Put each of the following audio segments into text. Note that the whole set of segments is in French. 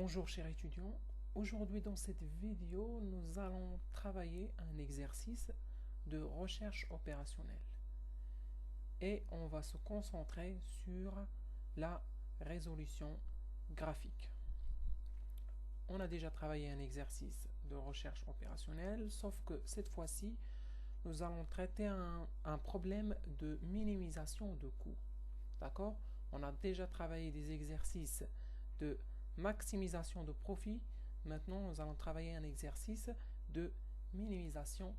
Bonjour chers étudiants, aujourd'hui dans cette vidéo nous allons travailler un exercice de recherche opérationnelle et on va se concentrer sur la résolution graphique. On a déjà travaillé un exercice de recherche opérationnelle, sauf que cette fois-ci nous allons traiter un problème de minimisation de coûts. D'accord? On a déjà travaillé des exercices de maximisation de profit. Maintenant, nous allons travailler un exercice de minimisation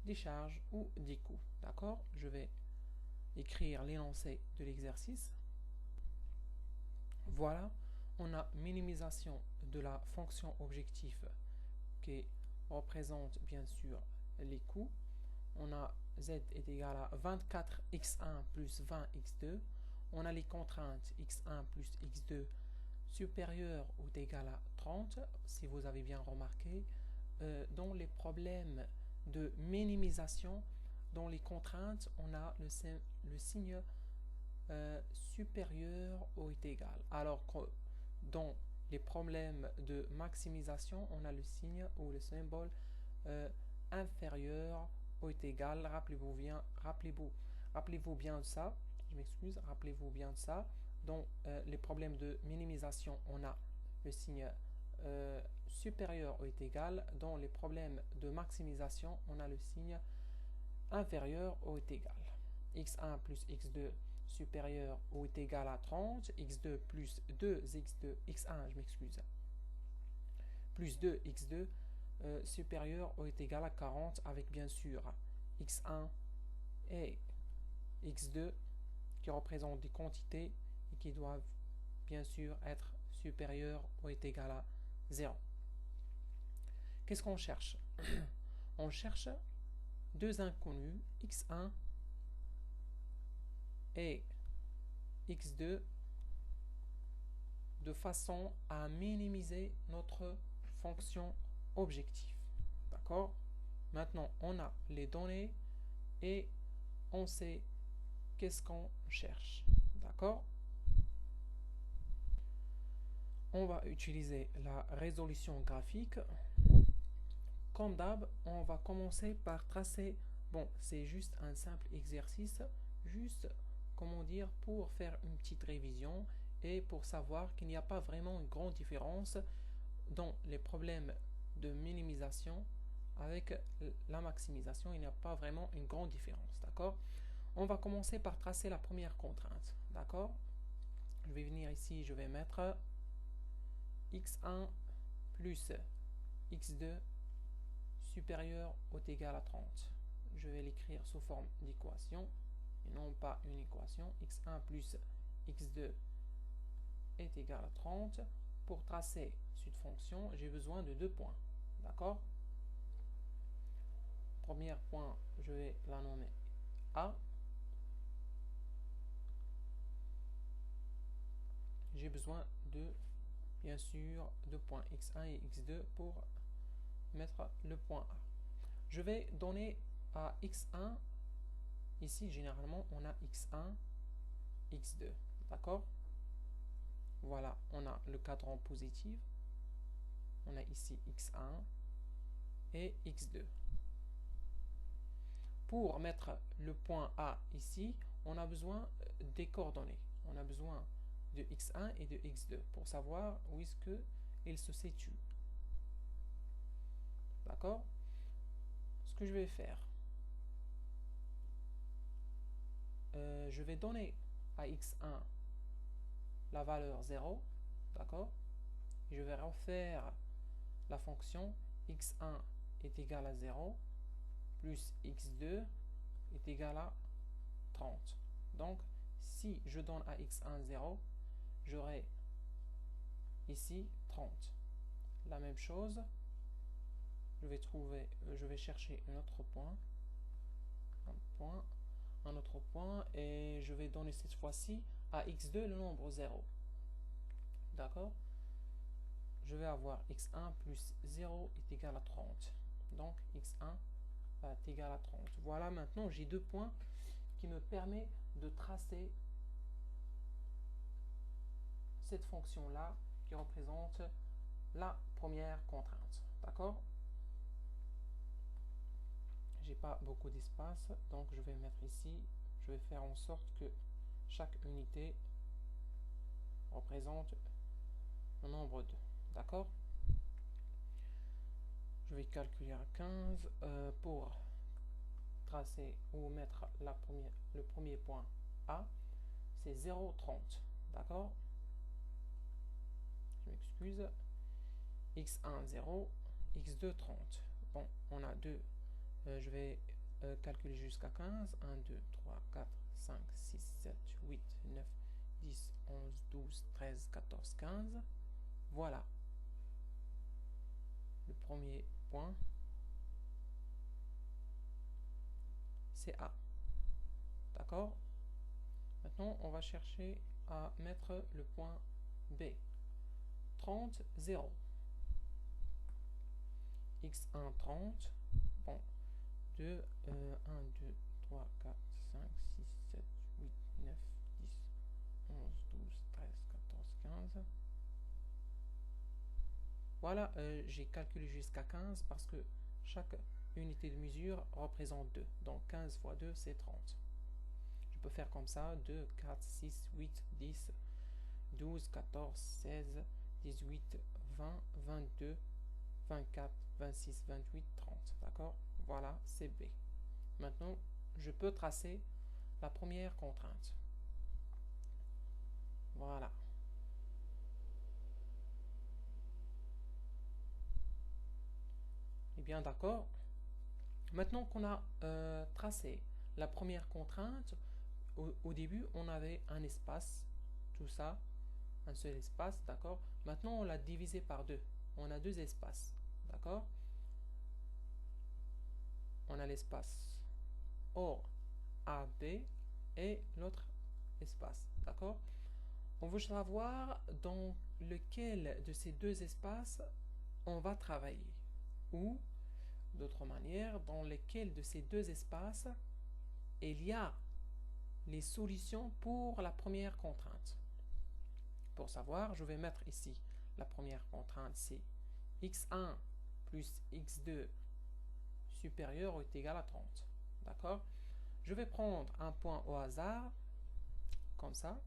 des charges ou des coûts. D'accord? Je vais écrire l'énoncé de l'exercice. Voilà, on a minimisation de la fonction objectif qui représente bien sûr les coûts. On a z est égal à 24x1 plus 20x2. On a les contraintes x1 plus x2 supérieur ou égal à 30, si vous avez bien remarqué. Dans les problèmes de minimisation, dans les contraintes, on a le signe supérieur ou est égal. Alors que dans les problèmes de maximisation, on a le signe ou le symbole inférieur ou est égal. Rappelez-vous bien de ça. Je m'excuse, rappelez-vous bien de ça. Dans les problèmes de minimisation, on a le signe supérieur ou est égal. Dans les problèmes de maximisation, on a le signe inférieur ou est égal. x1 plus x2 supérieur ou est égal à 30, x2 plus 2x2, x1, je m'excuse, plus 2x2 supérieur ou est égal à 40, avec bien sûr x1 et x2 qui représentent des quantités et qui doivent bien sûr être supérieurs ou est égal à 0. Qu'est-ce qu'on cherche? On cherche deux inconnus, x1 et x2, de façon à minimiser notre fonction objectif. D'accord? Maintenant, on a les données et on sait qu'est-ce qu'on cherche. D'accord? On va utiliser la résolution graphique. Comme d'hab, on va commencer par tracer. Bon, c'est juste un simple exercice, juste, comment dire, pour faire une petite révision et pour savoir qu'il n'y a pas vraiment une grande différence dans les problèmes de minimisation avec la maximisation. Il n'y a pas vraiment une grande différence. D'accord? On va commencer par tracer la première contrainte. D'accord? Je vais venir ici, je vais mettre x1 plus x2 supérieur ou égal à 30. Je vais l'écrire sous forme d'équation et non pas une équation. x1 plus x2 est égal à 30. Pour tracer cette fonction, j'ai besoin de deux points. D'accord? Premier point, je vais la nommer A. J'ai besoin de, bien sûr, deux points x1 et x2 pour mettre le point A. Je vais donner à x1, ici généralement on a x1, x2, d'accord? Voilà, on a le cadran positif, on a ici x1 et x2. Pour mettre le point A ici, on a besoin des coordonnées. On a besoin de x1 et de x2 pour savoir où est-ce qu'il se situe. D'accord? Ce que je vais faire, je vais donner à x1 la valeur 0, d'accord? Je vais refaire la fonction x1 est égal à 0 plus x2 est égal à 30. Donc, si je donne à x1 0, j'aurai ici 30. La même chose, je vais chercher un autre point, un autre point, et je vais donner cette fois-ci à x2 le nombre 0. D'accord? Je vais avoir x1 plus 0 est égal à 30. Donc, x1 est égal à 30. Voilà, maintenant, j'ai deux points qui me permettent de tracer cette fonction-là qui représente la première contrainte. D'accord? J'ai pas beaucoup d'espace, donc je vais mettre ici, je vais faire en sorte que chaque unité représente le nombre 2. D'accord? Je vais calculer à 15 pour tracer ou mettre le premier point A, c'est 0,30. D'accord? Je m'excuse. X1, 0, X2, 30. Bon, on a deux. Je vais calculer jusqu'à 15. 1, 2, 3, 4, 5, 6, 7, 8, 9, 10, 11, 12, 13, 14, 15. Voilà. Le premier point, c'est A. D'accord? Maintenant, on va chercher à mettre le point B. 30, 0. X1, 30. Bon, 2, 1, 2, 3, 4, 5, 6, 7, 8, 9, 10, 11, 12, 13, 14, 15. Voilà, j'ai calculé jusqu'à 15 parce que chaque unité de mesure représente 2. Donc 15 fois 2, c'est 30. Je peux faire comme ça, 2, 4, 6, 8, 10, 12, 14, 16, 18, 20, 22, 24, 26, 28, 30. D'accord? Voilà, c'est B. Maintenant, je peux tracer la première contrainte. Voilà. Eh bien, d'accord. Maintenant qu'on a tracé la première contrainte, au début, on avait un espace, tout ça, un seul espace, d'accord? Maintenant, on l'a divisé par deux. On a deux espaces, d'accord? On a l'espace hors AB et l'autre espace, d'accord? On veut savoir dans lequel de ces deux espaces on va travailler, ou d'autre manière, dans lesquels de ces deux espaces il y a les solutions pour la première contrainte. Pour savoir, je vais mettre ici la première contrainte, c'est x1 plus x2 supérieur ou est égal à 30. D'accord? Je vais prendre un point au hasard, comme ça.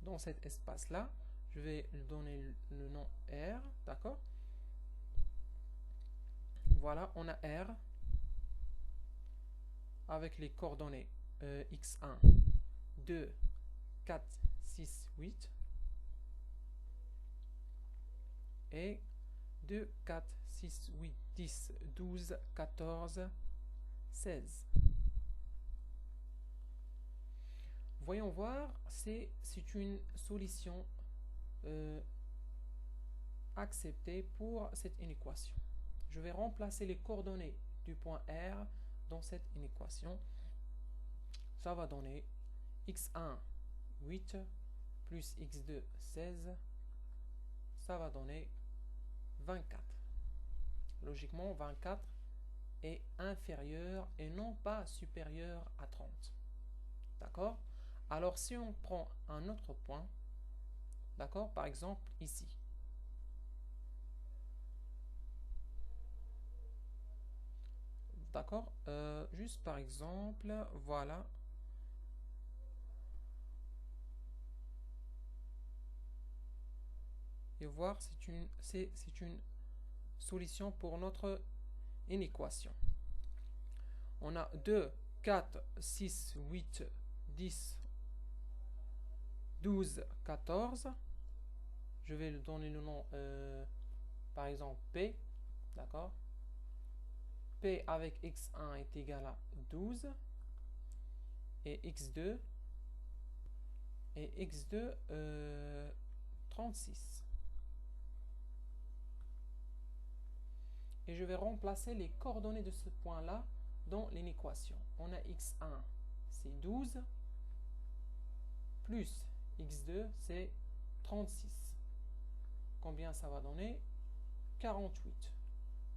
Dans cet espace-là, je vais lui donner le nom R, d'accord? Voilà, on a R avec les coordonnées x1, 2, 4, 6, 8 et 2, 4, 6, 8, 10, 12, 14, 16. Voyons voir, c'est une solution acceptée pour cette inéquation. Je vais remplacer les coordonnées du point R dans cette inéquation. Ça va donner x1, 8, plus x2, 16. Ça va donner 24. Logiquement, 24 est inférieur et non pas supérieur à 30. D'accord? Alors, si on prend un autre point, d'accord, par exemple ici. D'accord? Juste par exemple, voilà. Et voir, c'est une solution pour notre inéquation. On a 2, 4, 6, 8, 10, 12, 14. Je vais lui donner le nom, par exemple, P. D'accord? P avec x1 est égal à 12. Et x2. Et x2, 36. Et je vais remplacer les coordonnées de ce point-là dans l'inéquation. On a x1, c'est 12, plus x2, c'est 36. Combien ça va donner? 48.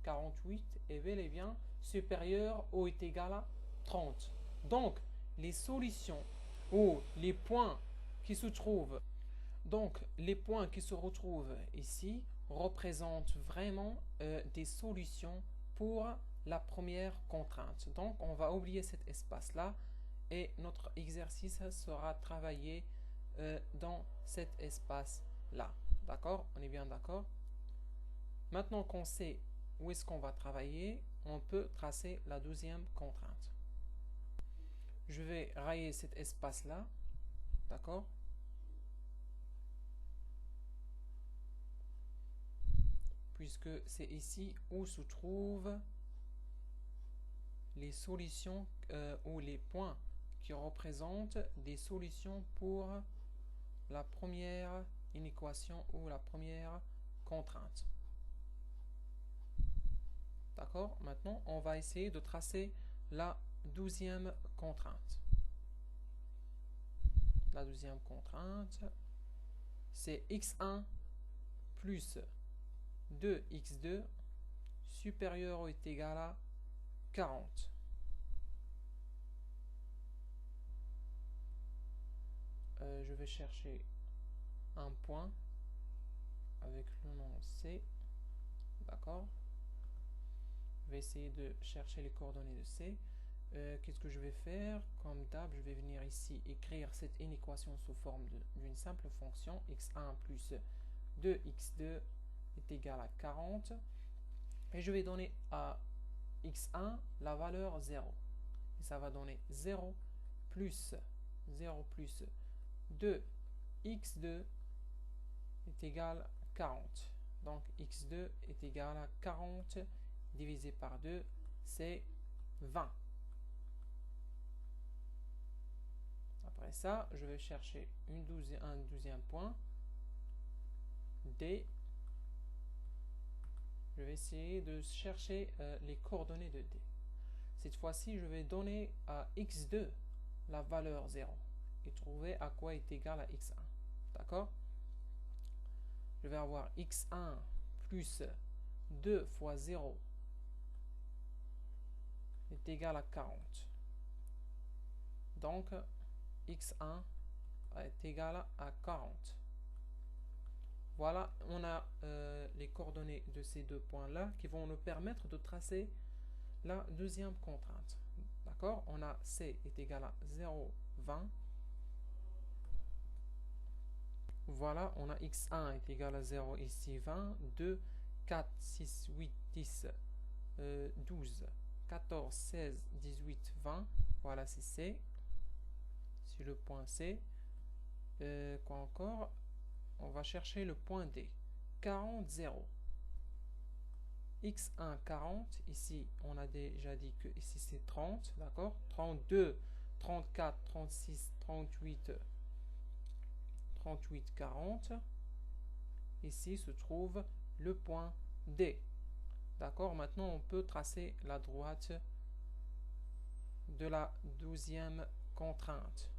48 est bel et bien supérieur ou est égal à 30. Donc, les solutions ou les points qui se trouvent. Donc, les points qui se retrouvent ici représentent vraiment des solutions pour la première contrainte. Donc, on va oublier cet espace-là et notre exercice sera travaillé dans cet espace-là. D'accord? On est bien d'accord? Maintenant qu'on sait où est-ce qu'on va travailler, on peut tracer la deuxième contrainte. Je vais rayer cet espace-là. D'accord? Puisque c'est ici où se trouvent les solutions ou les points qui représentent des solutions pour la première inéquation ou la première contrainte. D'accord? Maintenant, on va essayer de tracer la deuxième contrainte. La deuxième contrainte, c'est x1 plus 2x2 supérieur ou est égal à 40. Je vais chercher un point avec le nom C. D'accord? Je vais essayer de chercher les coordonnées de C. Qu'est-ce que je vais faire? Comme d'hab, je vais venir ici écrire cette inéquation sous forme d'une simple fonction x1 plus 2x2 est égal à 40. Et je vais donner à x1 la valeur 0. Et ça va donner 0 plus 2x2 est égal à 40. Donc x2 est égal à 40 divisé par 2, c'est 20. Après ça, je vais chercher un deuxième point. D. Je vais essayer de chercher les coordonnées de D. Cette fois-ci, je vais donner à x2 la valeur 0 et trouver à quoi est égal à x1. D'accord? Je vais avoir x1 plus 2 fois 0 est égal à 40. Donc, x1 est égal à 40. Voilà, on a les coordonnées de ces deux points-là qui vont nous permettre de tracer la deuxième contrainte. D'accord? On a C est égal à 0,20. Voilà, on a x1 est égal à 0 ici, 20, 2, 4, 6, 8, 10, 12, 14, 16, 18, 20. Voilà, c'est C. C'est le point C. Quoi encore? On va chercher le point D. 40, 0. x1, 40. Ici, on a déjà dit que ici c'est 30. D'accord? 32, 34, 36, 38, 38, 40. Ici se trouve le point D. D'accord? Maintenant, on peut tracer la droite de la deuxième contrainte.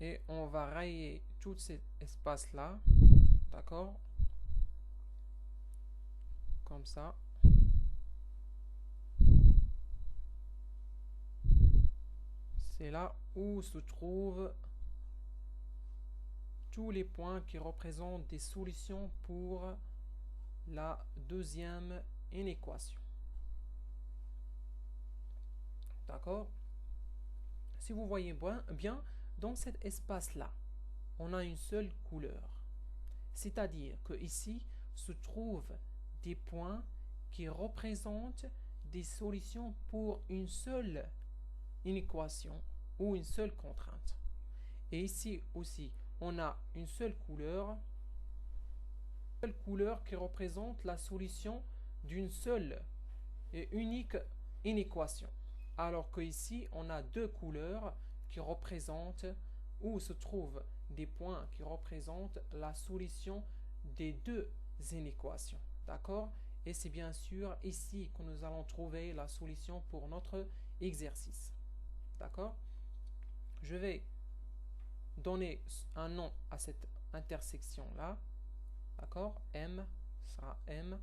Et on va rayer tout cet espace-là. D'accord? Comme ça. C'est là où se trouvent tous les points qui représentent des solutions pour la deuxième inéquation. D'accord? Si vous voyez bien, dans cet espace-là, on a une seule couleur. C'est-à-dire que ici se trouvent des points qui représentent des solutions pour une seule inéquation ou une seule contrainte. Et ici aussi, on a une seule couleur qui représente la solution d'une seule et unique inéquation. Alors que ici, on a deux couleurs qui représentent où se trouvent des points qui représentent la solution des deux inéquations. D'accord? Et c'est bien sûr ici que nous allons trouver la solution pour notre exercice. D'accord? Je vais donner un nom à cette intersection-là. D'accord? M sera M.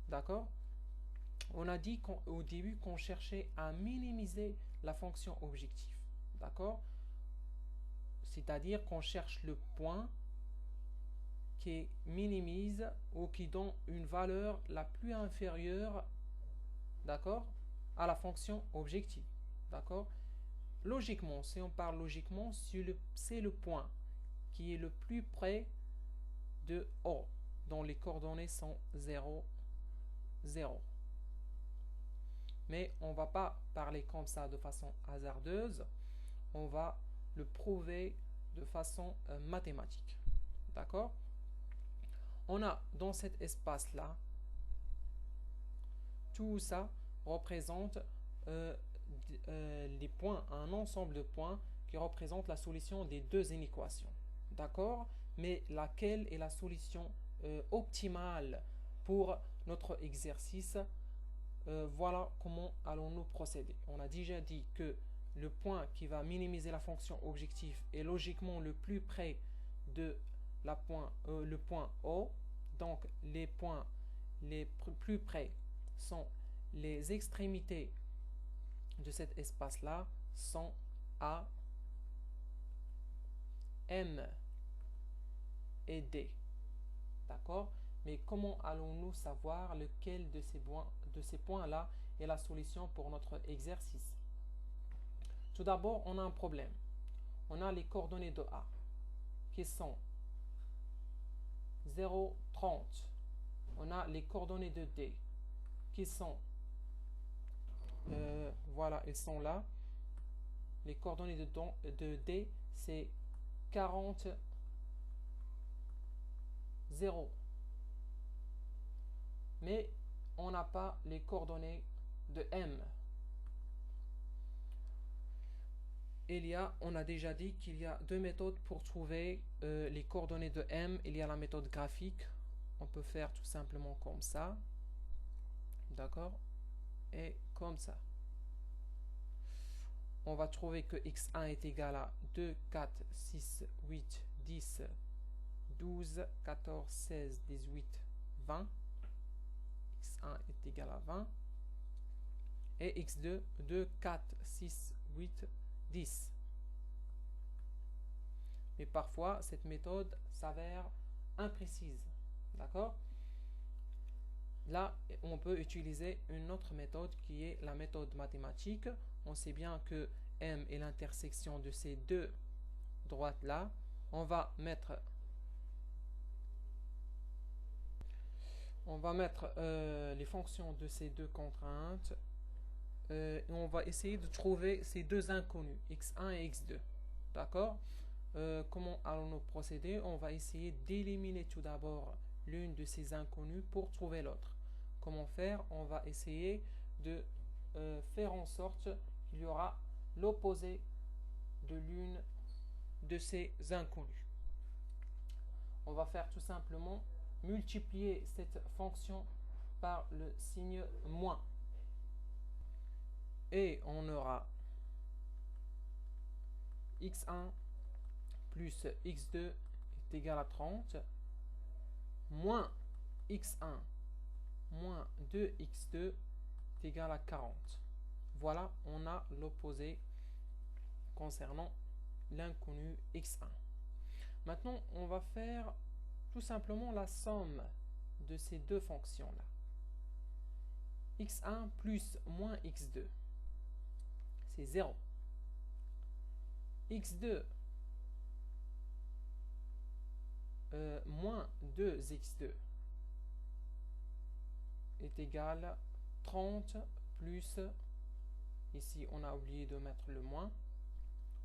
D'accord? On a dit au début qu'on cherchait à minimiser la fonction objectif. D'accord? C'est-à-dire qu'on cherche le point qui minimise ou qui donne une valeur la plus inférieure, d'accord, à la fonction objective. D'accord? Logiquement, si on parle logiquement, c'est le point qui est le plus près de O, dont les coordonnées sont 0, 0. Mais on ne va pas parler comme ça de façon hasardeuse, on va le prouver de façon mathématique. D'accord? On a dans cet espace-là, tout ça représente les points, un ensemble de points qui représentent la solution des deux inéquations. D'accord? Mais laquelle est la solution optimale pour notre exercice? Voilà comment allons-nous procéder. On a déjà dit que le point qui va minimiser la fonction objective est logiquement le plus près de le point O. Donc les points les plus près sont les extrémités de cet espace-là sont A, M et D. D'accord? Mais comment allons-nous savoir lequel de ces points-là est la solution pour notre exercice? Tout d'abord, on a un problème. On a les coordonnées de A qui sont 0, 30. On a les coordonnées de D qui sont, voilà, elles sont là. Les coordonnées de D, c'est 40, 0. Mais on n'a pas les coordonnées de M. On a déjà dit qu'il y a deux méthodes pour trouver les coordonnées de M. Il y a la méthode graphique. On peut faire tout simplement comme ça. D'accord? Et comme ça. On va trouver que x1 est égal à 2, 4, 6, 8, 10, 12, 14, 16, 18, 20. x1 est égal à 20. Et x2, 2, 4, 6, 8, 10. Mais parfois, cette méthode s'avère imprécise. D'accord? Là, on peut utiliser une autre méthode qui est la méthode mathématique. On sait bien que M est l'intersection de ces deux droites-là. On va mettre les fonctions de ces deux contraintes. Et on va essayer de trouver ces deux inconnus, x1 et x2. D'accord? Comment allons-nous procéder? On va essayer d'éliminer tout d'abord l'une de ces inconnues pour trouver l'autre. Comment faire? On va essayer de faire en sorte qu'il y aura l'opposé de l'une de ces inconnues. On va faire tout simplement multiplier cette fonction par le signe moins. Et on aura x1 plus x2 est égal à 30, moins x1 moins 2x2 est égal à 40. Voilà, on a l'opposé concernant l'inconnu x1. Maintenant, on va faire tout simplement la somme de ces deux fonctions-là. x1 plus moins x2, c'est 0. x2 moins 2x2 est égal à 30 plus, ici on a oublié de mettre le moins,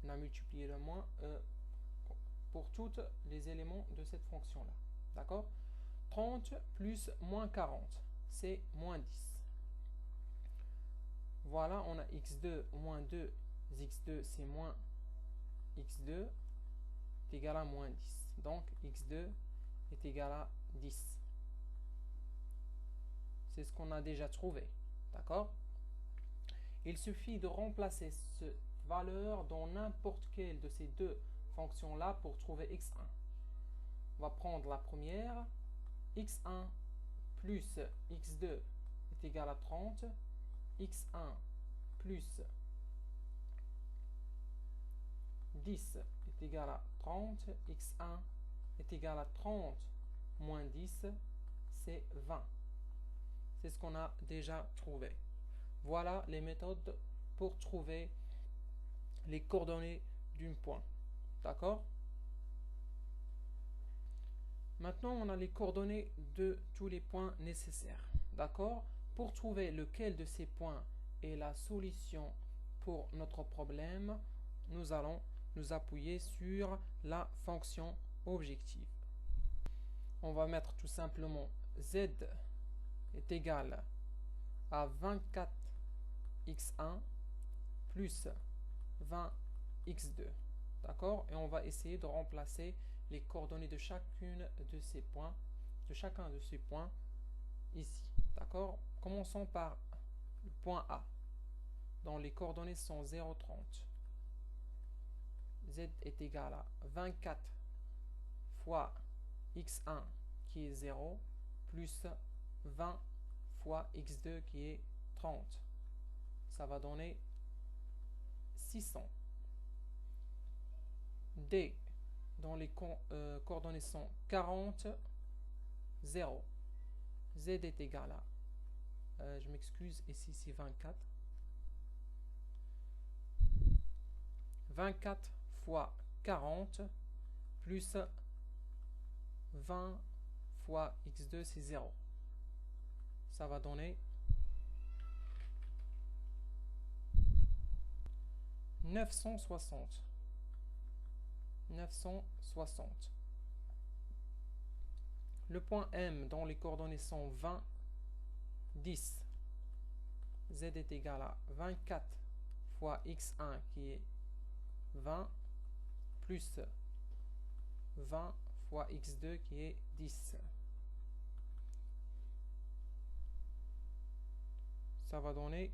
on a multiplié le moins pour tous les éléments de cette fonction-là. D'accord? 30 plus moins 40, c'est moins 10. Voilà, on a x2 moins 2x2, c'est moins x2 est égal à moins 10. Donc, x2 est égal à 10. C'est ce qu'on a déjà trouvé. D'accord? Il suffit de remplacer cette valeur dans n'importe quelle de ces deux fonctions-là pour trouver x1. On va prendre la première. x1 plus x2 est égal à 30, x1 plus 10 est égal à 30, x1 est égal à 30 moins 10, c'est 20. C'est ce qu'on a déjà trouvé. Voilà les méthodes pour trouver les coordonnées d'un point. D'accord? Maintenant, on a les coordonnées de tous les points nécessaires. D'accord? Pour trouver lequel de ces points est la solution pour notre problème, nous allons nous appuyer sur la fonction objective. On va mettre tout simplement z est égal à 24x1 plus 20x2. D'accord? Et on va essayer de remplacer les coordonnées de chacune de ces points, de chacun de ces points ici. D'accord? Commençons par le point A, dont les coordonnées sont 0, 30. Z est égal à 24 fois x1 qui est 0 plus 20 fois x2 qui est 30. Ça va donner 600. D, dont les coordonnées sont 40, 0. Z est égal à, je m'excuse, ici c'est 24. 24 fois 40 plus 20 fois x2, c'est 0. Ça va donner 960. 960. Le point M, dont les coordonnées sont 20, 10. Z est égal à 24 fois x1 qui est 20 plus 20 fois x2 qui est 10. Ça va donner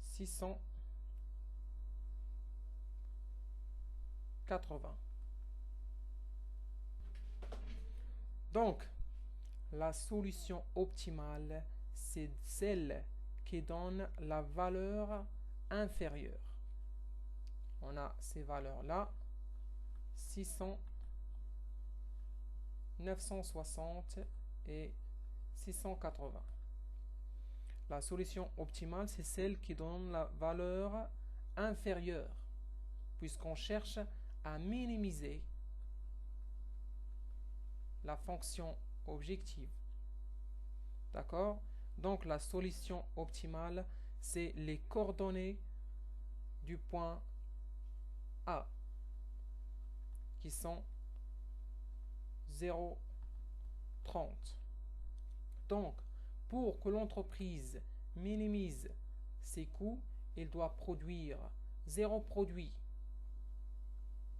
680. Donc, la solution optimale, c'est celle qui donne la valeur inférieure. On a ces valeurs-là, 600, 960 et 680. La solution optimale, c'est celle qui donne la valeur inférieure, puisqu'on cherche à minimiser la fonction objective. D'accord? Donc la solution optimale, c'est les coordonnées du point A, qui sont 0, 30. Donc, pour que l'entreprise minimise ses coûts, elle doit produire 0 produit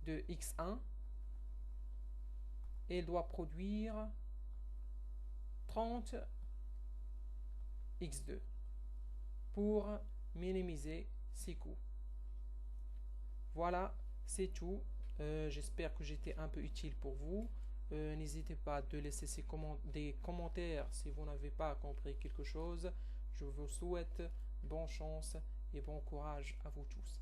de x1 et elle doit produire 30 x2 pour minimiser ses coûts. Voilà, c'est tout. J'espère que j'étais un peu utile pour vous. N'hésitez pas à laisser des commentaires si vous n'avez pas compris quelque chose. Je vous souhaite bonne chance et bon courage à vous tous.